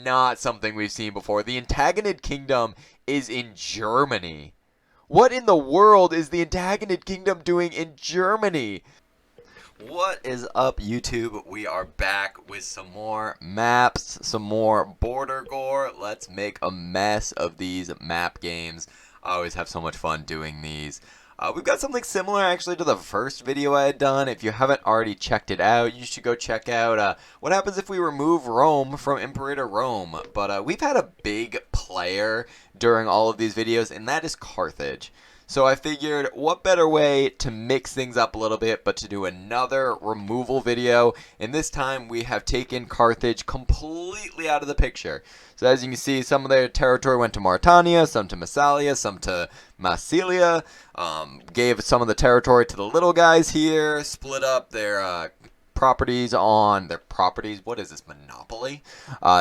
not something we've seen before. The Antagonid Kingdom is in Germany. What in the world is the Antagonid Kingdom doing in Germany? What is up, YouTube? We are back with some more maps, some more border gore. Let's make a mess of these map games. I always have so much fun doing these. We've got something similar actually to the first video I had done. If you haven't already checked it out, you should go check out what happens if we remove Rome from Imperator Rome. But we've had a big player during all of these videos, and that is Carthage. So I figured, what better way to mix things up a little bit but to do another removal video. And this time we have taken Carthage completely out of the picture. So as you can see, some of their territory went to Mauritania, some to Massalia, some to Massilia. Gave some of the territory to the little guys here, split up their properties on their properties. What is this, monopoly?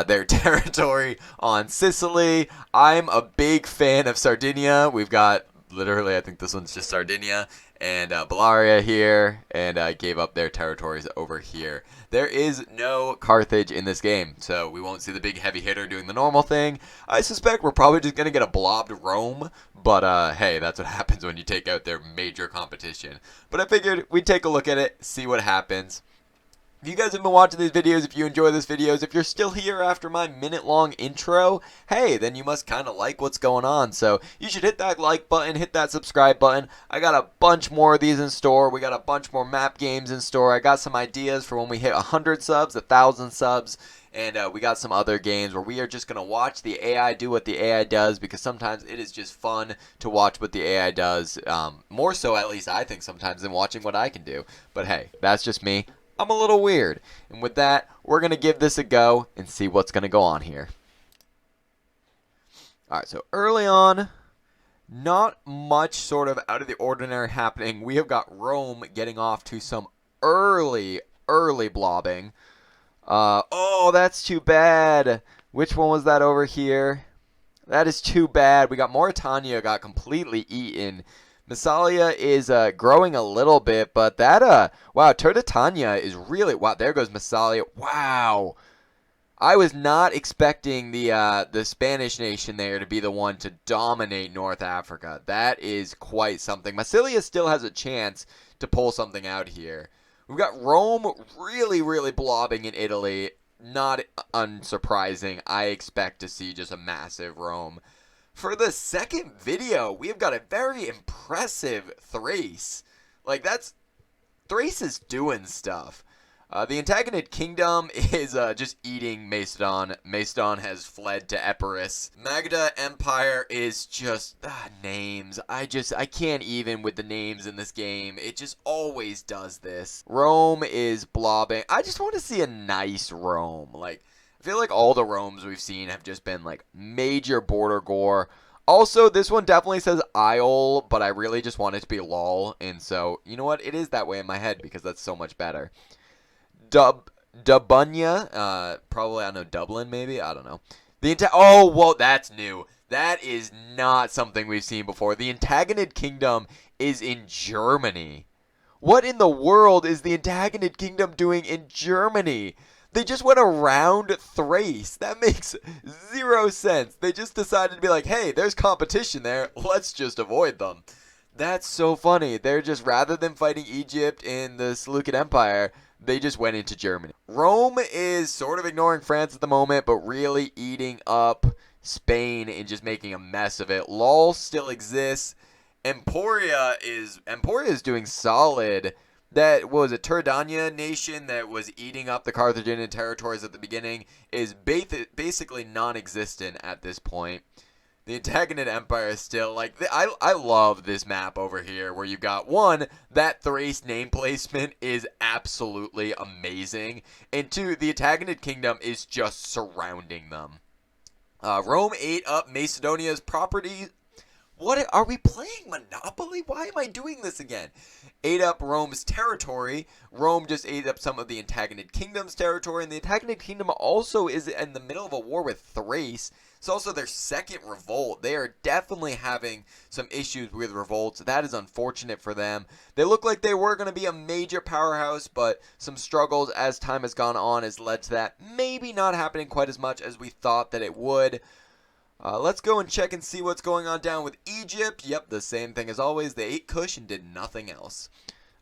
Their territory on Sicily. I'm a big fan of Sardinia. We've got literally, I think this one's just Sardinia and Bellaria here, and gave up their territories over here. There is no Carthage in this game, so we won't see the big heavy hitter doing the normal thing. I suspect we're probably just going to get a blobbed Rome, but hey, that's what happens when you take out their major competition. But I figured we'd take a look at it, see what happens. If you guys have been watching these videos, if you enjoy these videos, if you're still here after my minute-long intro, hey, then you must kind of like what's going on. So you should hit that like button, hit that subscribe button. I got a bunch more of these in store. We got a bunch more map games in store. I got some ideas for when we hit 100 subs, 1,000 subs. And we got some other games where we are just going to watch the AI do what the AI does, because sometimes it is just fun to watch what the AI does. More so, at least I think sometimes, than watching what I can do. But hey, that's just me. I'm a little weird. And with that, we're going to give this a go and see what's going to go on here. Alright, so early on, not much sort of out of the ordinary happening. We have got Rome getting off to some early blobbing. Oh, that's too bad. Which one was that over here? That is too bad. We got Mauritania got completely eaten. Massalia is growing a little bit, but that, wow, Turdetania is really, wow, there goes Massalia. Wow. I was not expecting the Spanish nation there to be the one to dominate North Africa. That is quite something. Massilia still has a chance to pull something out here. We've got Rome really blobbing in Italy. Not unsurprising. I expect to see just a massive Rome. For the second video, we've got a very impressive Thrace. Like, Thrace is doing stuff. The Antagonid Kingdom is just eating Macedon. Macedon has fled to Epirus. Magda Empire is just names. I can't even with the names in this game. It just always does this. Rome is blobbing. I just want to see a nice Rome. Like, I feel like all the Romes we've seen have just been like major border gore. Also, this one definitely says Isle, but I really just want it to be LOL. And so, you know what? It is that way in my head because that's so much better. Dubunya, probably, I don't know, Dublin maybe? I don't know. Oh, well, that's new. That is not something we've seen before. The Antagonid Kingdom is in Germany. What in the world is the Antagonid Kingdom doing in Germany? They just went around Thrace. That makes zero sense. They just decided to be like, hey, there's competition there. Let's just avoid them. That's so funny. They're just, rather than fighting Egypt in the Seleucid Empire, they just went into Germany. Rome is sort of ignoring France at the moment, but really eating up Spain and just making a mess of it. LOL still exists. Emporia is doing solid. That, what was it, Turdania nation that was eating up the Carthaginian territories at the beginning is basically non-existent at this point. The Antagonid Empire is still, like, I love this map over here where you got, one, that Thrace name placement is absolutely amazing, and two, the Antagonid Kingdom is just surrounding them. Rome ate up Macedonia's property. What are we playing? Monopoly? Why am I doing this again? Ate up Rome's territory. Rome just ate up some of the Antagonid Kingdom's territory, and the Antagonid Kingdom also is in the middle of a war with Thrace. It's also their second revolt. They are definitely having some issues with revolts. That is unfortunate for them. They look like they were going to be a major powerhouse, but some struggles as time has gone on has led to that maybe not happening quite as much as we thought that it would. Let's go and check and see what's going on down with Egypt. Yep, the same thing as always. They ate Kush and did nothing else.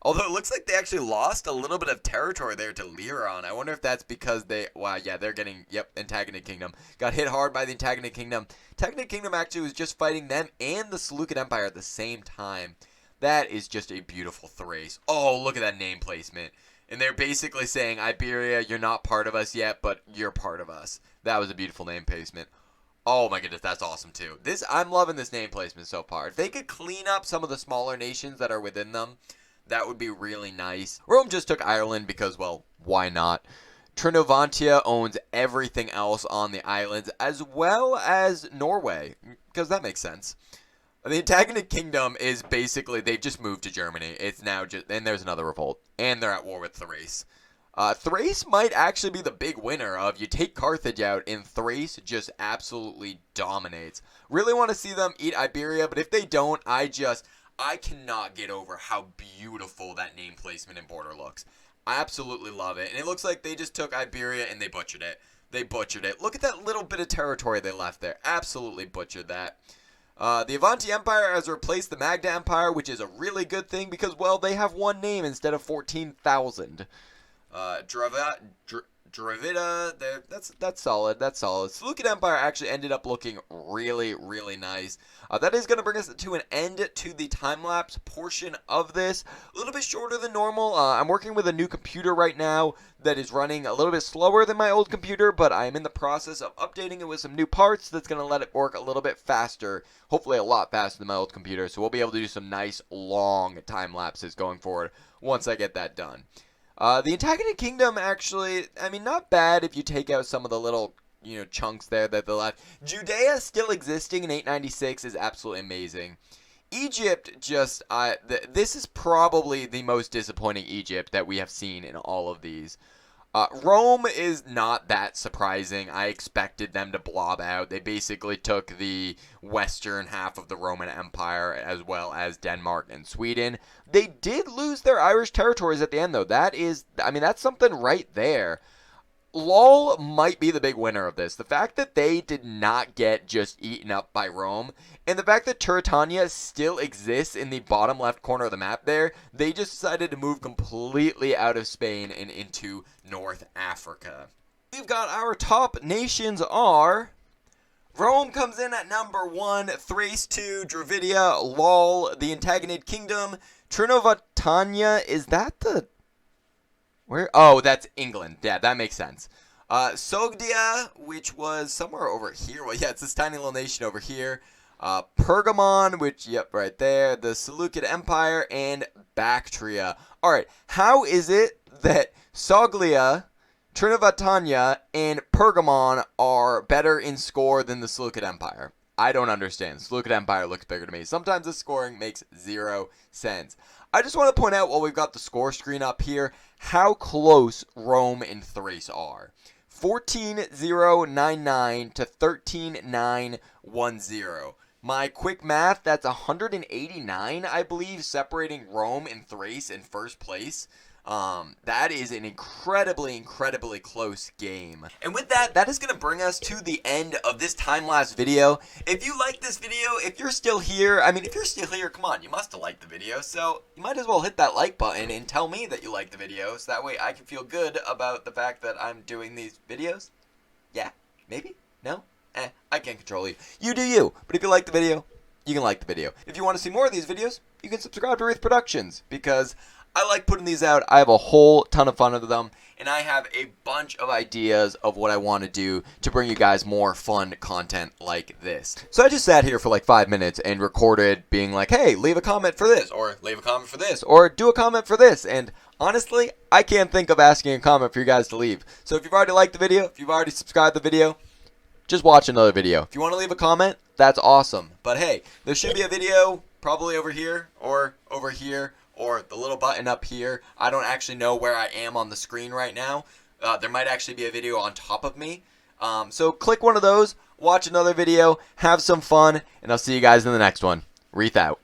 Although it looks like they actually lost a little bit of territory there to Liron. I wonder if that's because they... Wow, yeah, they're getting... Yep, Antagonid Kingdom. Got hit hard by the Antagonid Kingdom. Antagonid Kingdom actually was just fighting them and the Seleucid Empire at the same time. That is just a beautiful Thrace. Oh, look at that name placement. And they're basically saying, Iberia, you're not part of us yet, but you're part of us. That was a beautiful name placement. Oh my goodness, that's awesome too. I'm loving this name placement so far. If they could clean up some of the smaller nations that are within them, that would be really nice. Rome just took Ireland because, well, why not? Trinovantia owns everything else on the islands, as well as Norway, because that makes sense. The Antagonid Kingdom is basically, they've just moved to Germany. It's now just, and there's another revolt, and they're at war with Thrace. Thrace might actually be the big winner of you take Carthage out and Thrace just absolutely dominates. Really want to see them eat Iberia, but if they don't, I cannot get over how beautiful that name placement and border looks. I absolutely love it. And it looks like they just took Iberia and they butchered it. They butchered it. Look at that little bit of territory they left there. Absolutely butchered that. The Avanti Empire has replaced the Magda Empire, which is a really good thing because, well, they have one name instead of 14,000. Dravida, that's solid. That's solid. Seleucid Empire actually ended up looking really, really nice. That is going to bring us to an end to the time-lapse portion of this. A little bit shorter than normal. I'm working with a new computer right now that is running a little bit slower than my old computer, but I'm in the process of updating it with some new parts that's going to let it work a little bit faster. Hopefully a lot faster than my old computer, so we'll be able to do some nice, long time-lapses going forward once I get that done. The Antagonid Kingdom actually, I mean, not bad if you take out some of the little, chunks there that they left. Judea still existing in 896 is absolutely amazing. Egypt just, this is probably the most disappointing Egypt that we have seen in all of these. Rome is not that surprising. I expected them to blob out. They basically took the western half of the Roman Empire as well as Denmark and Sweden. They did lose their Irish territories at the end, though. That's something right there. LOL might be the big winner of this. The fact that they did not get just eaten up by Rome, and the fact that Turritania still exists in the bottom left corner of the map there, they just decided to move completely out of Spain and into North Africa. We've got our top nations are... Rome comes in at number 1, Thrace 2, Dravidia, LOL, the Antagonid Kingdom, Trinovatania, is that the... Where? Oh, that's England. Yeah, that makes sense. Sogdia, which was somewhere over here. Well, yeah, it's this tiny little nation over here. Pergamon, which, yep, right there. The Seleucid Empire, and Bactria. All right, how is it that Sogdia, Trinovatania, and Pergamon are better in score than the Seleucid Empire? I don't understand. Seleucid Empire looks bigger to me. Sometimes the scoring makes 0 sense. I just want to point out while we've got the score screen up here, how close Rome and Thrace are. 14,099 to 13,910. My quick math, that's 189, I believe, separating Rome and Thrace in first place. That is an incredibly close game. And with that, that is going to bring us to the end of this time-lapse video. If you like this video, if you're still here, come on, you must have liked the video, so you might as well hit that like button and tell me that you like the video, so that way I can feel good about the fact that I'm doing these videos. Yeah, maybe? No? I can't control you. You do you. But if you like the video, you can like the video. If you want to see more of these videos, you can subscribe to Wraith Productions, because I like putting these out. I have a whole ton of fun with them, and I have a bunch of ideas of what I want to do to bring you guys more fun content like this. So I just sat here for like 5 minutes and recorded being like, hey, leave a comment for this, or leave a comment for this, or do a comment for this, and honestly, I can't think of asking a comment for you guys to leave. So if you've already liked the video, if you've already subscribed to the video, just watch another video. If you want to leave a comment, that's awesome. But hey, there should be a video probably over here or the little button up here. I don't actually know where I am on the screen right now. There might actually be a video on top of me. So click one of those, watch another video, have some fun, and I'll see you guys in the next one. Wreath out.